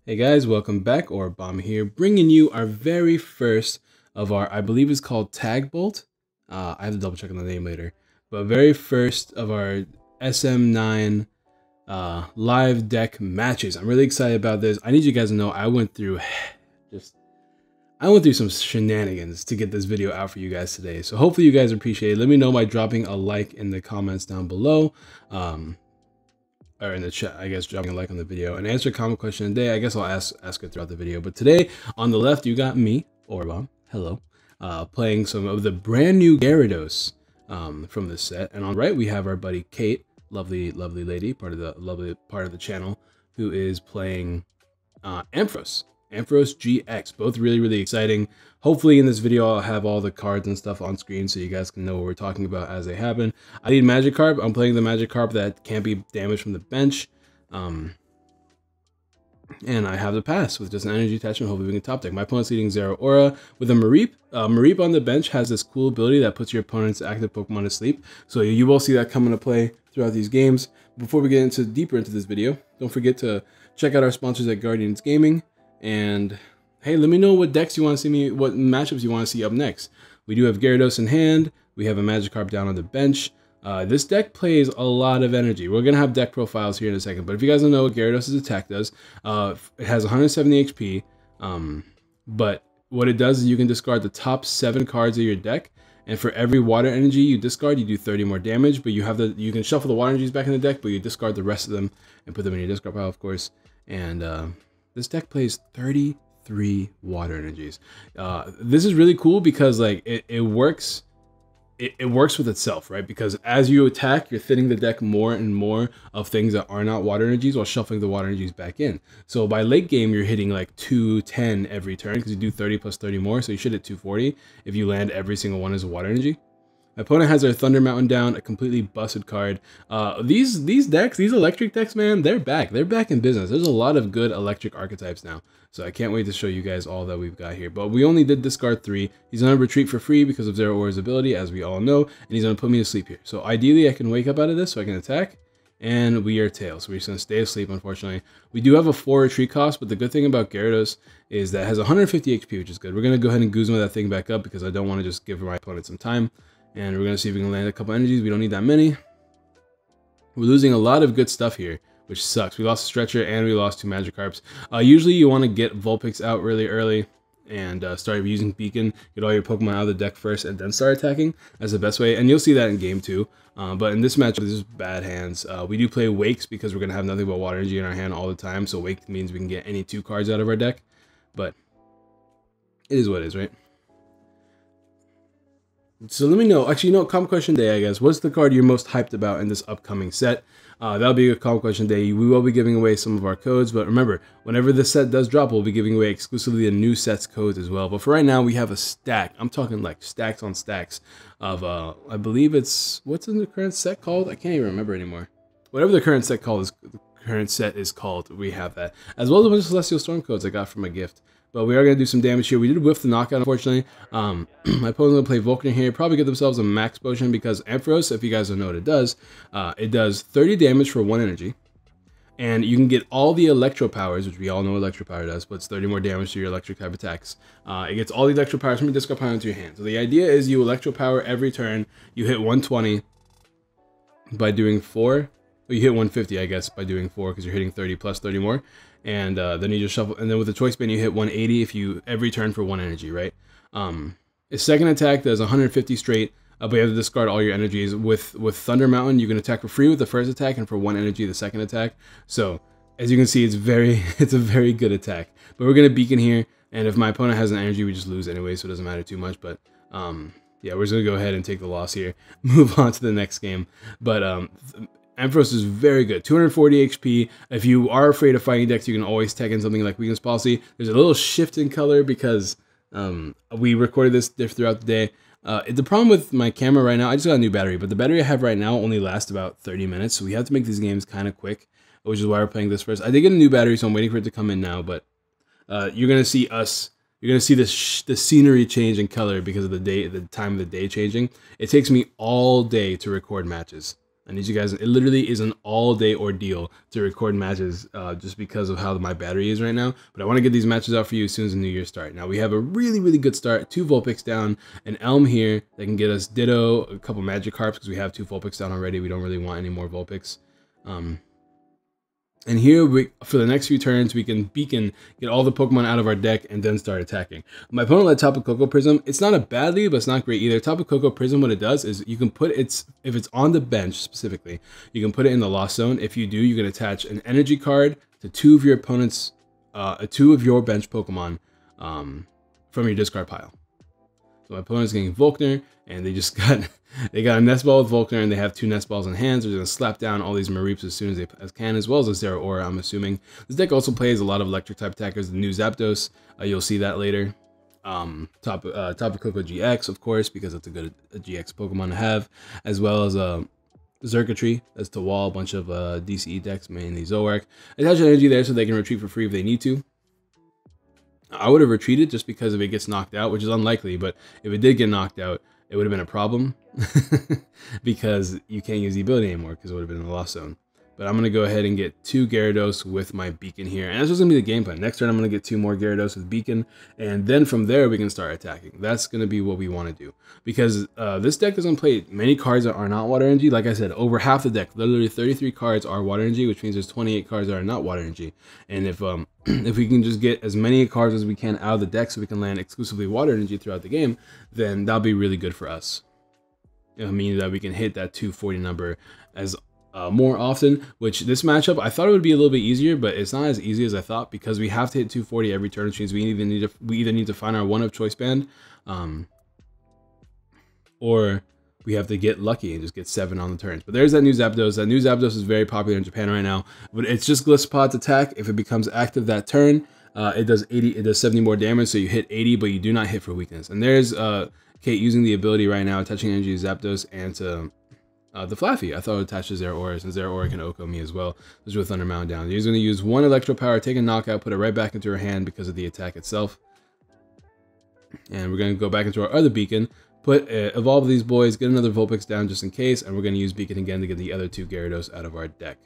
Hey guys, welcome back. Aurabomb here, bringing you our very first of our, I believe it's called Tag Bolt. I have to double check on the name later. But very first of our SM9 live deck matches. I'm really excited about this. I need you guys to know I went through some shenanigans to get this video out for you guys today. So hopefully you guys appreciate it. Let me know by dropping a like in the comments down below. Or in the chat, I guess, dropping a like on the video and answer a comment question a day. I guess I'll ask it throughout the video. But today, on the left, you got me, Aurabomb, hello, playing some of the brand new Gyarados from this set. And on the right, we have our buddy Kate, lovely lady, part of the channel, who is playing Ampharos GX. Both really exciting. Hopefully in this video I'll have all the cards and stuff on screen so you guys can know what we're talking about as they happen. I need magicarp. I'm playing the magicarp that can't be damaged from the bench. And I have the pass with just an energy attachment. Hopefully we can top deck. My opponent's leading 0 Aura with a Mareep. Mareep on the bench has this cool ability that puts your opponent's active Pokemon to sleep. So you will see that come into play throughout these games. Before we get deeper into this video, don't forget to check out our sponsors at Guardians Gaming. And hey, let me know what decks you want to see what matchups you want to see up next. We do have Gyarados in hand. We have a Magikarp down on the bench. This deck plays a lot of energy. We're going to have deck profiles here in a second. But if you guys don't know what Gyarados' attack does, it has 170 HP. But what it does is you can discard the top 7 cards of your deck. And for every water energy you discard, you do 30 more damage. But you can shuffle the water energies back in the deck, but you discard the rest of them and put them in your discard pile, of course. And this deck plays 33 water energies. This is really cool because like it works. It works with itself, right? Because as you attack, you're thinning the deck more and more of things that are not water energies while shuffling the water energies back in. So by late game, you're hitting like 210 every turn because you do 30 plus 30 more. So you should hit 240 if you land every single one as a water energy. My opponent has their Thunder Mountain down, a completely busted card. These decks, these electric decks, man, they're back. They're back in business. There's a lot of good electric archetypes now. So I can't wait to show you guys all that we've got here. But we only did discard 3. He's going to retreat for free because of 0 Aura's ability, as we all know. And he's going to put me to sleep here. So ideally, I can wake up out of this so I can attack. And we are tail. So we're just going to stay asleep, unfortunately. We do have a 4 retreat cost, but the good thing about Gyarados is that it has 150 HP, which is good. We're going to go ahead and Guzma that thing back up because I don't want to just give my opponent some time. And we're going to see if we can land a couple energies. We don't need that many. We're losing a lot of good stuff here, which sucks. We lost a Stretcher and we lost 2 Magikarps. Usually you want to get Vulpix out really early and start using Beacon. Get all your Pokemon out of the deck first and then start attacking. That's the best way. And you'll see that in game 2. But in this match, this is bad hands. We do play Wakes because we're going to have nothing but water energy in our hand all the time. So Wake means we can get any 2 cards out of our deck. But it is what it is, right? So let me know, actually, comment question day, I guess. What's the card you're most hyped about in this upcoming set? That'll be a comment question day. We will be giving away some of our codes, but remember, whenever this set does drop, we'll be giving away exclusively the new set's codes as well. But for right now, we have a stack. I'm talking like stacks on stacks of, I believe it's, what's in the current set called? I can't even remember anymore. Whatever the current set is called, we have that. As well as a bunch of Celestial Storm codes I got from a gift. But we are going to do some damage here. We did whiff the knockout, unfortunately. My opponent's going to play Vulcan here. Probably get themselves a max potion because Ampharos, if you guys don't know what it does 30 damage for 1 energy. And you can get all the Electro Powers, which we all know Electro Power does, but it's 30 more damage to your electric type attacks. It gets all the Electro Powers from your discard pile into your hand. So the idea is you Electro Power every turn. You hit 120 by doing 4. Well, you hit 150, I guess, by doing 4 because you're hitting 30 plus 30 more. And then you just shuffle, and then with the choice band you hit 180 if you every turn for 1 energy, right? His second attack does 150 straight, but you have to discard all your energies. With Thunder Mountain, you can attack for free with the first attack, and for 1 energy the second attack. So as you can see, it's a very good attack. But we're gonna Beacon here, and if my opponent has an energy, we just lose anyway, so it doesn't matter too much. But yeah, we're just gonna go ahead and take the loss here, move on to the next game. But Ampharos is very good, 240 HP. If you are afraid of fighting decks, you can always tech in something like Weakness Policy. There's a little shift in color because we recorded this throughout the day. The problem with my camera right now, I just got a new battery, but the battery I have right now only lasts about 30 minutes, so we have to make these games kind of quick, which is why we're playing this first. I did get a new battery, so I'm waiting for it to come in now, but you're going to see the scenery change in color because of the time of the day changing. It takes me all day to record matches. I need you guys, it literally is an all-day ordeal to record matches just because of how my battery is right now. But I want to get these matches out for you as soon as the new year start. Now we have a really, really good start. 2 Vulpix down, an Elm here that can get us Ditto, a couple Magikarps because we have 2 Vulpix down already. We don't really want any more Vulpix. And here, for the next few turns, we can Beacon, get all the Pokemon out of our deck, and then start attacking. My opponent led Tapu Koko Prism. It's not a bad lead, but it's not great either. Tapu Koko Prism, what it does is you can put if it's on the bench specifically, you can put it in the Lost Zone. If you do, you can attach an energy card to 2 of your opponent's, 2 of your bench Pokemon from your discard pile. So my opponent's getting Volkner, and they just got a Nest Ball with Volkner, and they have 2 Nest Balls in hand. So they're gonna slap down all these Mareeps as soon as they can, as well as a Zeraora, I'm assuming. This deck also plays a lot of electric type attackers. The new Zapdos, you'll see that later. Tapu Koko GX, of course, because it's a good GX Pokemon to have, as well as Xurkitree as to wall a bunch of DCE decks, mainly Zoroark. Attach an energy there so they can retreat for free if they need to. I would have retreated just because if it gets knocked out, which is unlikely, but if it did get knocked out, it would have been a problem because you can't use the ability anymore because it would have been in the Lost Zone. But I'm going to go ahead and get 2 Gyarados with my Beacon here. And that's just going to be the game plan. Next turn, I'm going to get 2 more Gyarados with Beacon. And then from there, we can start attacking. That's going to be what we want to do. Because this deck doesn't play many cards that are not Water Energy. Like I said, over half the deck, literally 33 cards are Water Energy, which means there's 28 cards that are not Water Energy. And if we can just get as many cards as we can out of the deck so we can land exclusively Water Energy throughout the game, then that'll be really good for us. It means that we can hit that 240 number as more often, which this matchup, I thought it would be a little bit easier, but it's not as easy as I thought because we have to hit 240 every turn, which means we either need to find our 1-of choice band, or we have to get lucky and just get 7 on the turns. But there's that new Zapdos. That new Zapdos is very popular in Japan right now, but it's just Glitchxcity's attack. If it becomes active that turn, it does 70 more damage, so you hit 80, but you do not hit for weakness. And there's Kate using the ability right now, attaching energy to Zapdos and to the Flaffy. I thought it would attach to Zeraora, since Zeraora can Oko me as well. This is with Thunder Mountain down. He's going to use 1 Electro Power, take a knockout, put it right back into her hand because of the attack itself. And we're going to go back into our other Beacon, evolve these boys, get another Vulpix down just in case, and we're going to use Beacon again to get the other 2 Gyarados out of our deck.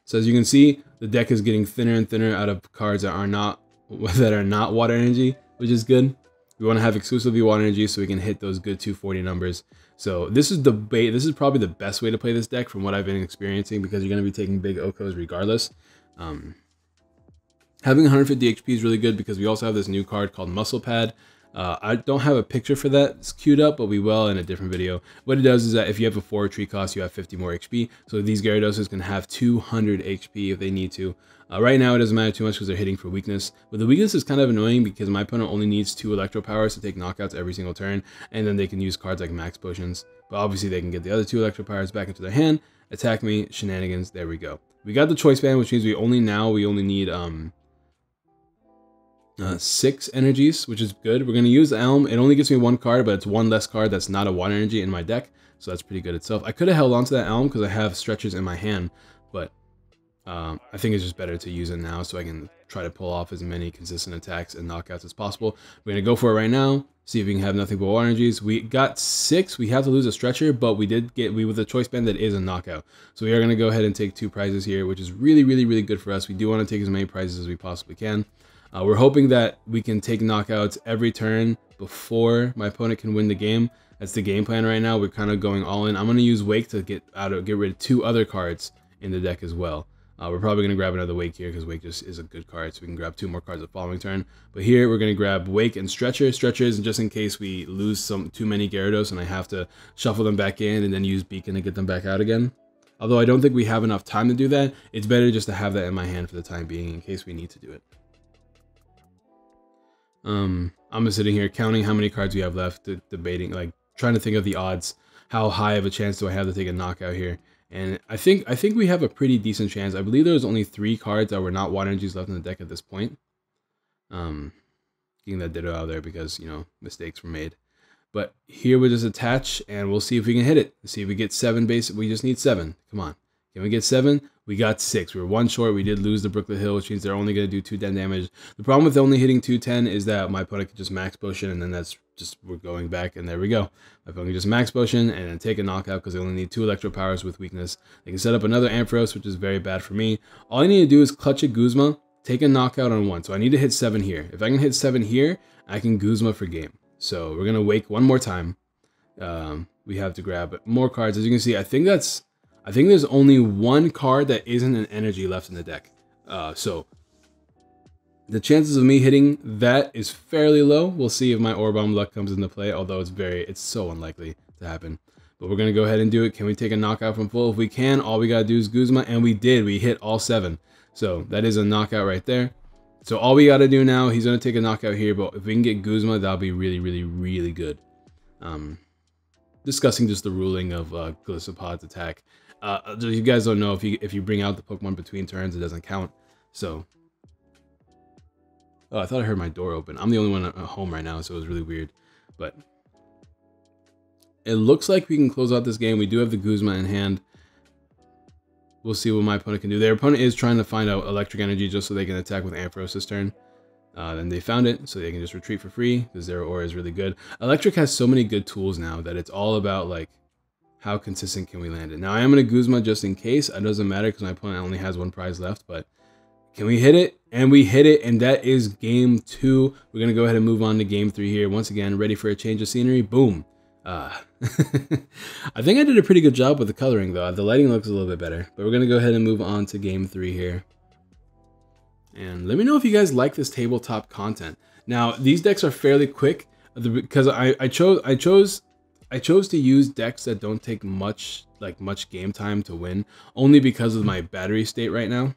So as you can see, the deck is getting thinner and thinner out of cards that are not Water Energy, which is good. We want to have exclusively Water Energy so we can hit those good 240 numbers. So this is this is probably the best way to play this deck from what I've been experiencing, because you're going to be taking big Okos regardless. Having 150 HP is really good because we also have this new card called Muscle Pad. I don't have a picture for that it's queued up, but we will in a different video. What it does is that if you have a 4 retreat cost, you have 50 more HP. So these Gyaradoses can have 200 HP if they need to. Right now, it doesn't matter too much because they're hitting for weakness. But the weakness is kind of annoying because my opponent only needs 2 Electro Powers to take knockouts every single turn. And then they can use cards like Max Potions. But obviously, they can get the other 2 Electro Powers back into their hand, attack me, shenanigans, there we go. We got the Choice Band, which means we only need 6 energies, which is good. We're going to use the Elm. It only gives me 1 card, but it's 1 less card that's not a Water Energy in my deck. So that's pretty good itself. I could have held on to that Elm because I have Stretchers in my hand, but I think it's just better to use it now so I can try to pull off as many consistent attacks and knockouts as possible. We're going to go for it right now, see if we can have nothing but Water Energies. We got 6. We have to lose a Stretcher, but we with a Choice Band that is a knockout. So we are going to go ahead and take 2 prizes here, which is really, really, really good for us. We do want to take as many prizes as we possibly can. We're hoping that we can take knockouts every turn before my opponent can win the game. That's the game plan right now. We're kind of going all in. I'm going to use Wake to get rid of 2 other cards in the deck as well. We're probably going to grab another Wake here because Wake just is a good card, so we can grab 2 more cards the following turn. But here we're going to grab Wake and Stretchers, just in case we lose too many Gyarados and I have to shuffle them back in and then use Beacon to get them back out again. Although I don't think we have enough time to do that, it's better just to have that in my hand for the time being in case we need to do it. I'm just sitting here counting how many cards we have left, debating, like trying to think of the odds. How high of a chance do I have to take a knockout here? And I think we have a pretty decent chance. I believe there was only 3 cards that were not Water Energies left in the deck at this point. Getting that Ditto out of there because, you know, mistakes were made. But here we just attach and we'll see if we can hit it. See if we get 7 base. We just need 7. Come on. Can we get 7? We got 6. We were 1 short. We did lose the Brooklet Hill, which means they're only going to do 210 damage. The problem with only hitting 210 is that my opponent can just Max Potion, and then that's just we're going back, and there we go. My opponent can just max potion and then take a knockout because they only need 2 electro powers with weakness. They can set up another Ampharos, which is very bad for me. All I need to do is clutch a Guzma, take a knockout on 1. So I need to hit 7 here. If I can hit 7 here, I can Guzma for game. So we're gonna wake one more time. We have to grab more cards. As you can see, I think there's only 1 card that isn't an energy left in the deck. So the chances of me hitting that is fairly low. We'll see if my Orabomb luck comes into play, although it's so unlikely to happen. But we're gonna go ahead and do it. Can we take a knockout from full? If we can, all we gotta do is Guzma, and we did. We hit all 7. So that is a knockout right there. So all we gotta do now, he's gonna take a knockout here, but if we can get Guzma, that'll be really, really, really good. Discussing just the ruling of Glitchxcity's attack. You guys don't know, if you bring out the Pokemon between turns, it doesn't count. So, oh, I thought I heard my door open. I'm the only one at home right now, so it was really weird. But it looks like we can close out this game. We do have the Guzma in hand. We'll see what my opponent can do. Their opponent is trying to find out electric energy just so they can attack with Ampharos this turn. Then they found it, so they can just retreat for free because their aura is really good. Electric has so many good tools now that it's all about like how consistent can we land it. Now I am going to Guzma just in case. It doesn't matter because my opponent only has 1 prize left, but can we hit it? And we hit it, and that is game 2. We're going to go ahead and move on to game 3 here. Once again, ready for a change of scenery. Boom. I think I did a pretty good job with the coloring though. The lighting looks a little bit better, but we're going to go ahead and move on to game 3 here. And let me know if you guys like this tabletop content. Now, these decks are fairly quick because I chose to use decks that don't take much game time to win, only because of my battery state right now.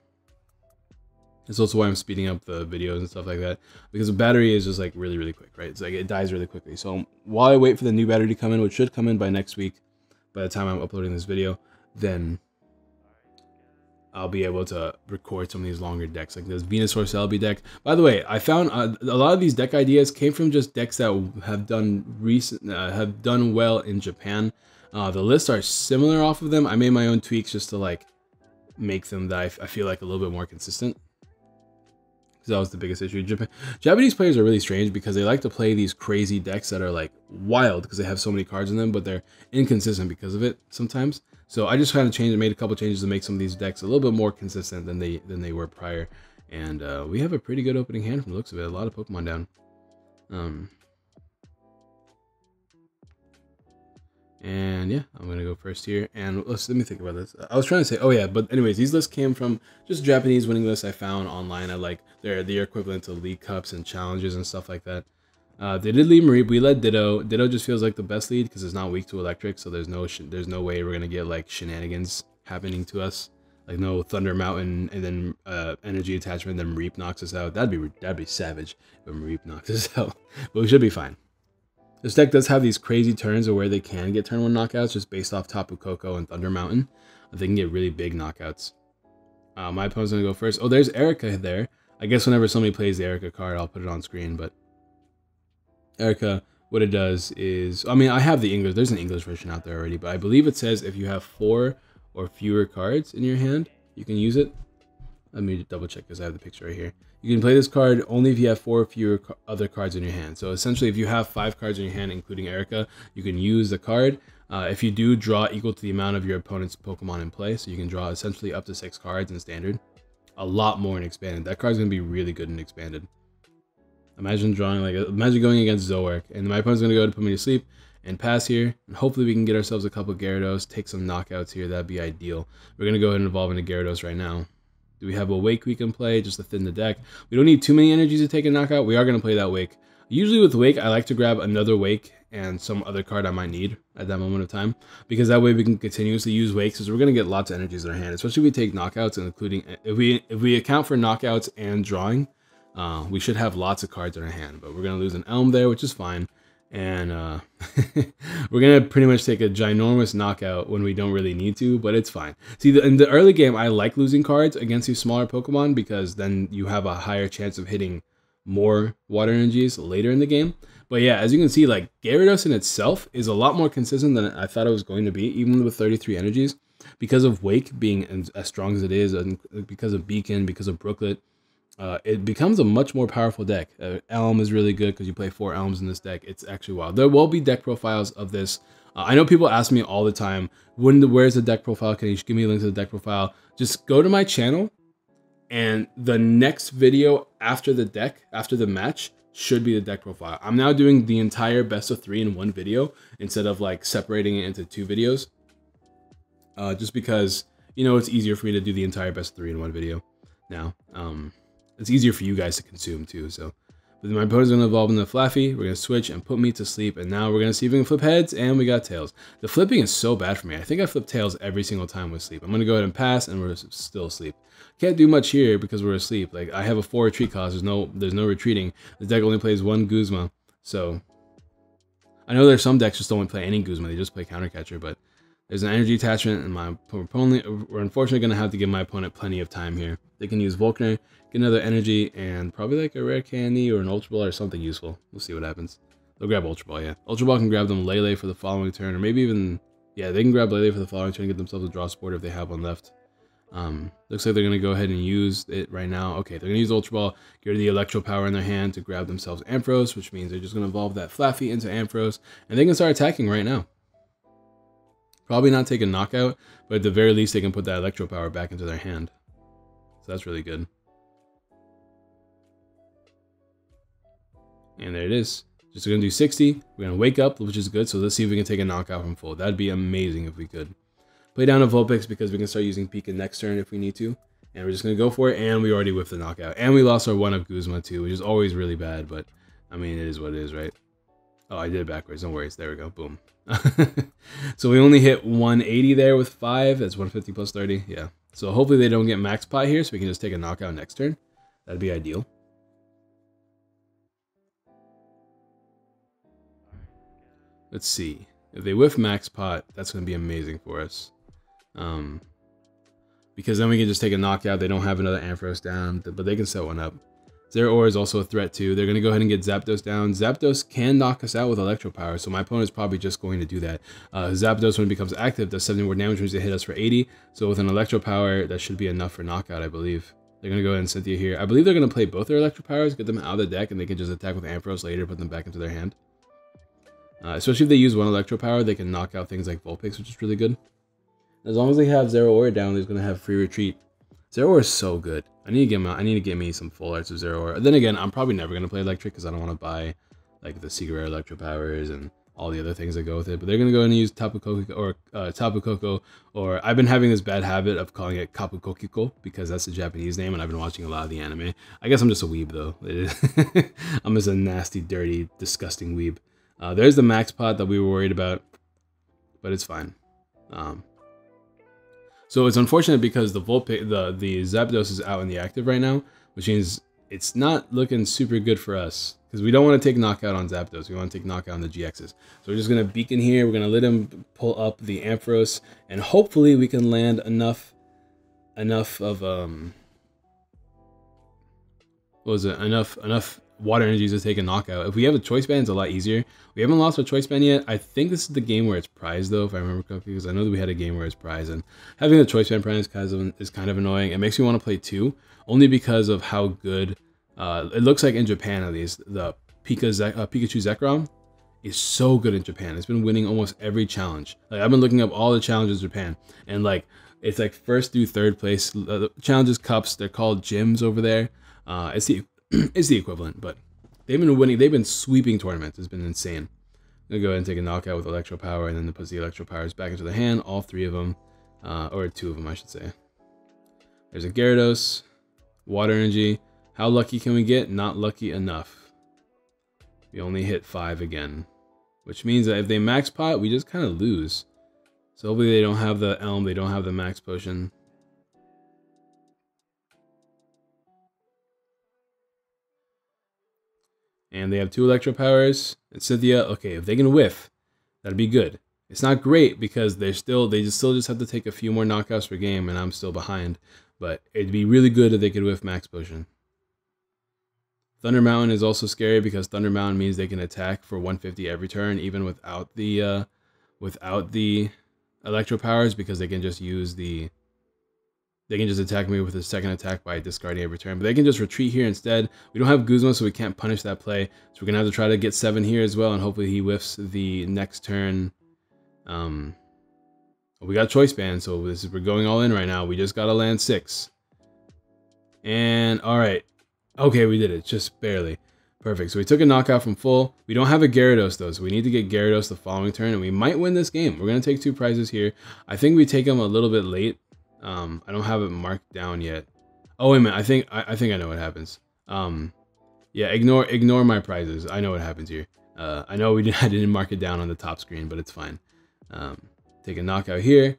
It's also why I'm speeding up the videos and stuff like that, because the battery is just like really, really quick, right? It's like it dies really quickly. So while I wait for the new battery to come in, which should come in by next week, by the time I'm uploading this video, then I'll be able to record some of these longer decks, like this Venusaur Celebi deck. By the way, I found a lot of these deck ideas came from just decks that have done well in Japan. The lists are similar off of them. I made my own tweaks just to like make them that I feel like a little bit more consistent. Because that was the biggest issue. Japanese players are really strange because they like to play these crazy decks that are like wild because they have so many cards in them, but they're inconsistent because of it sometimes. So I just kind of made a couple changes to make some of these decks a little bit more consistent than they were prior. And we have a pretty good opening hand from the looks of it. A lot of Pokemon down. And yeah, I'm gonna go first here. And let me think about this. I was trying to say, oh yeah, but anyways, these lists came from just Japanese winning lists I found online. I like they're equivalent to League Cups and challenges and stuff like that. They did lead Mareep. We led Ditto. Ditto just feels like the best lead because it's not weak to electric, so there's no way we're gonna get like shenanigans happening to us, like no Thunder Mountain and then energy attachment, then Mareep knocks us out. That'd be savage if Mareep knocks us out, but we should be fine. This deck does have these crazy turns where they can get turn 1 knockouts just based off Tapu Koko and Thunder Mountain. They can get really big knockouts. My opponent's gonna go first. Oh, there's Erica there. I guess whenever somebody plays the Erica card, I'll put it on screen, but Erica, what it does is, I mean, I have the English, there's an English version out there already, but I believe it says if you have 4 or fewer cards in your hand, you can use it. Let me double check because I have the picture right here. You can play this card only if you have 4 or fewer other cards in your hand. So essentially, if you have 5 cards in your hand, including Erica, you can use the card. If you do, draw equal to the amount of your opponent's Pokemon in play. So you can draw essentially up to 6 cards in Standard. A lot more in Expanded. That card's going to be really good in Expanded. Imagine going against Zoroark, and my opponent's going to go to put me to sleep and pass here. And hopefully we can get ourselves a couple Gyarados, take some knockouts here. That'd be ideal. We're going to go ahead and evolve into Gyarados right now. Do we have a Wake we can play just to thin the deck? We don't need too many energies to take a knockout. We are going to play that Wake. Usually with Wake, I like to grab another Wake and some other card I might need at that moment of time, because that way we can continuously use Wakes, because we're going to get lots of energies in our hand, especially if we take knockouts, and including if we account for knockouts and drawing, we should have lots of cards in our hand. But we're going to lose an Elm there, which is fine. And we're going to pretty much take a ginormous knockout when we don't really need to, but it's fine. See, in the early game, I like losing cards against these smaller Pokemon because then you have a higher chance of hitting more water energies later in the game. But yeah, as you can see, like Gyarados in itself is a lot more consistent than I thought it was going to be, even with 33 energies, because of Wake being as strong as it is, and because of Beacon, because of Brooklet. it becomes a much more powerful deck. Elm is really good because you play 4 Elms in this deck. It's actually wild. There will be deck profiles of this. I know people ask me all the time, where's the deck profile? Can you give me a link to the deck profile? Just go to my channel, and the next video after the deck, after the match, should be the deck profile. I'm now doing the entire best of 3 in one video instead of like separating it into 2 videos. Just because, you know, it's easier for me to do the entire best of 3 in one video now. It's easier for you guys to consume too. So, but my opponent's gonna evolve into Flaffy. We're gonna switch and put me to sleep. And now we're gonna see if we can flip heads, and we got tails. The flipping is so bad for me. I think I flip tails every single time with sleep. I'm gonna go ahead and pass, and we're still asleep. Can't do much here because we're asleep. Like, I have a 4 retreat cost. There's no retreating. The deck only plays 1 Guzma. So I know there's some decks just don't play any Guzma. They just play Countercatcher, but there's an energy attachment, and my opponent, we're unfortunately going to have to give my opponent plenty of time here. They can use Volkner, get another energy, and probably like a rare candy or an Ultra Ball or something useful. We'll see what happens. They'll grab Ultra Ball, yeah. Ultra Ball can grab them Lele for the following turn, or maybe even, yeah, they can grab Lele for the following turn and get themselves a draw support if they have one left. Looks like they're going to go ahead and use it right now. Okay, they're going to use Ultra Ball, get rid of the Electro Power in their hand to grab themselves Ampharos, which means they're just going to evolve that Flaffy into Ampharos, and they can start attacking right now. Probably not take a knockout, but at the very least they can put that Electro Power back into their hand. So that's really good. And there it is. Just going to do 60. We're going to wake up, which is good. So let's see if we can take a knockout from full. That'd be amazing if we could. Play down a Vulpix because we can start using Pika next turn if we need to. And we're just going to go for it. And we already whiffed the knockout. And we lost our 1-up Guzma too, which is always really bad. But, I mean, it is what it is, right? Oh, I did it backwards. No worries. There we go. Boom. So we only hit 180 there with 5. That's 150 plus 30. Yeah. So hopefully they don't get max pot here, so we can just take a knockout next turn. That'd be ideal. Let's see. If they whiff max pot, that's going to be amazing for us. Because then we can just take a knockout. They don't have another Ampharos down, but they can set one up. Zeraora is also a threat too. They're going to go ahead and get Zapdos down. Zapdos can knock us out with Electro Power, so my opponent is probably just going to do that. Zapdos, when it becomes active, does 70 more damage, which they hit us for 80. So with an Electro Power, that should be enough for knockout, I believe. They're going to go ahead and Cynthia here. I believe they're going to play both their Electro Powers, get them out of the deck, and they can just attack with Ampharos later, put them back into their hand. Especially if they use one Electro Power, they can knock out things like Vulpix, which is really good. As long as they have Zeraora down, they're going to have free retreat. Zeraora is so good. I need to get him out. I need to get me some full arts of Zeraora. Then again, I'm probably never going to play Electric because I don't want to buy like the Secret Rare Electro Powers and all the other things that go with it. But they're going to go and use Tapu Koko, or I've been having this bad habit of calling it Kapu Kokiko because that's the Japanese name, and I've been watching a lot of the anime. I guess I'm just a weeb though. I'm just a nasty, dirty, disgusting weeb. There's the max pot that we were worried about, but it's fine. So it's unfortunate because the Zapdos is out in the active right now, which means it's not looking super good for us because we don't want to take knockout on Zapdos. We want to take knockout on the GXs. So we're just going to beacon here. We're going to let him pull up the Ampharos, and hopefully we can land enough of enough water energies to take a knockout. If we have a choice band, it's a lot easier. We haven't lost a choice band yet. I think this is the game where it's prized though, if I remember correctly, because I know that we had a game where it's prized, and having the choice band prize is kind of annoying. It makes me want to play 2, only because of how good it looks like in Japan at least. The Pikachu Zekrom is so good in Japan. It's been winning almost every challenge. Like, I've been looking up all the challenges in Japan, and like it's like 1st through 3rd place. Challenges, cups, they're called gyms over there. It's the equivalent, but they've been winning. They've been sweeping tournaments. It's been insane. I'm gonna go ahead and take a knockout with Electro Power, and then put the Electro Powers back into the hand. All 3 of them, or 2 of them, I should say. There's a Gyarados, Water Energy. How lucky can we get? Not lucky enough. We only hit 5 again, which means that if they max pot, we just kind of lose. So hopefully they don't have the Elm. They don't have the max potion. And they have 2 Electro Powers. And Cynthia, okay, if they can whiff, that'd be good. It's not great because they still just have to take a few more knockouts per game, and I'm still behind. But it'd be really good if they could whiff max potion. Thunder Mountain is also scary because Thunder Mountain means they can attack for 150 every turn, even without the Electro Powers, because they can just use the They can just attack me with a second attack by discarding every turn, but they can just retreat here instead. We don't have Guzma, so we can't punish that play. So we're gonna have to try to get 7 here as well, and hopefully he whiffs the next turn. We got Choice Band, so we're going all in right now. We just gotta land 6. And all right, okay, we did it, just barely. Perfect. So we took a knockout from full. We don't have a Gyarados though, so we need to get Gyarados the following turn, and we might win this game. We're gonna take 2 prizes here. I think we take them a little bit late. I don't have it marked down yet. Oh wait a minute, I think I know what happens. Yeah, ignore my prizes. I know what happens here. I know I didn't mark it down on the top screen, but it's fine. Take a knockout here.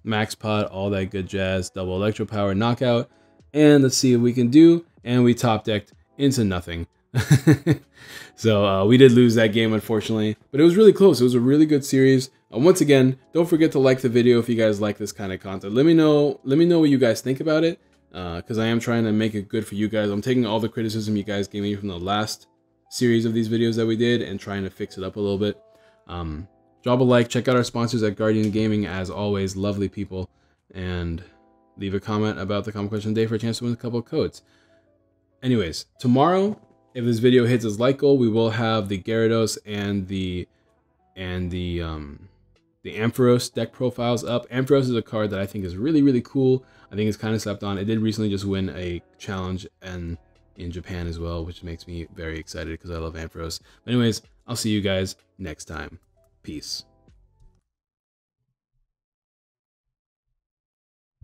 Max pot, all that good jazz. Double electro power knockout. And let's see what we can do. And we top decked into nothing. So we did lose that game, unfortunately, but it was really close. It was a really good series. Once again, don't forget to like the video if you guys like this kind of content. Let me know what you guys think about it, because I am trying to make it good for you guys. I'm taking all the criticism you guys gave me from the last series of these videos that we did and trying to fix it up a little bit. Drop a like, check out our sponsors at Guardian Gaming, as always, lovely people, and leave a comment about the comment question of the day for a chance to win a couple of codes. Anyways, tomorrow, if this video hits its like goal, we will have the Gyarados and the Ampharos deck profiles up. Ampharos is a card that I think is really, really cool. I think it's kind of slept on. It did recently just win a challenge and in Japan as well, which makes me very excited because I love Ampharos. But anyways, I'll see you guys next time. Peace.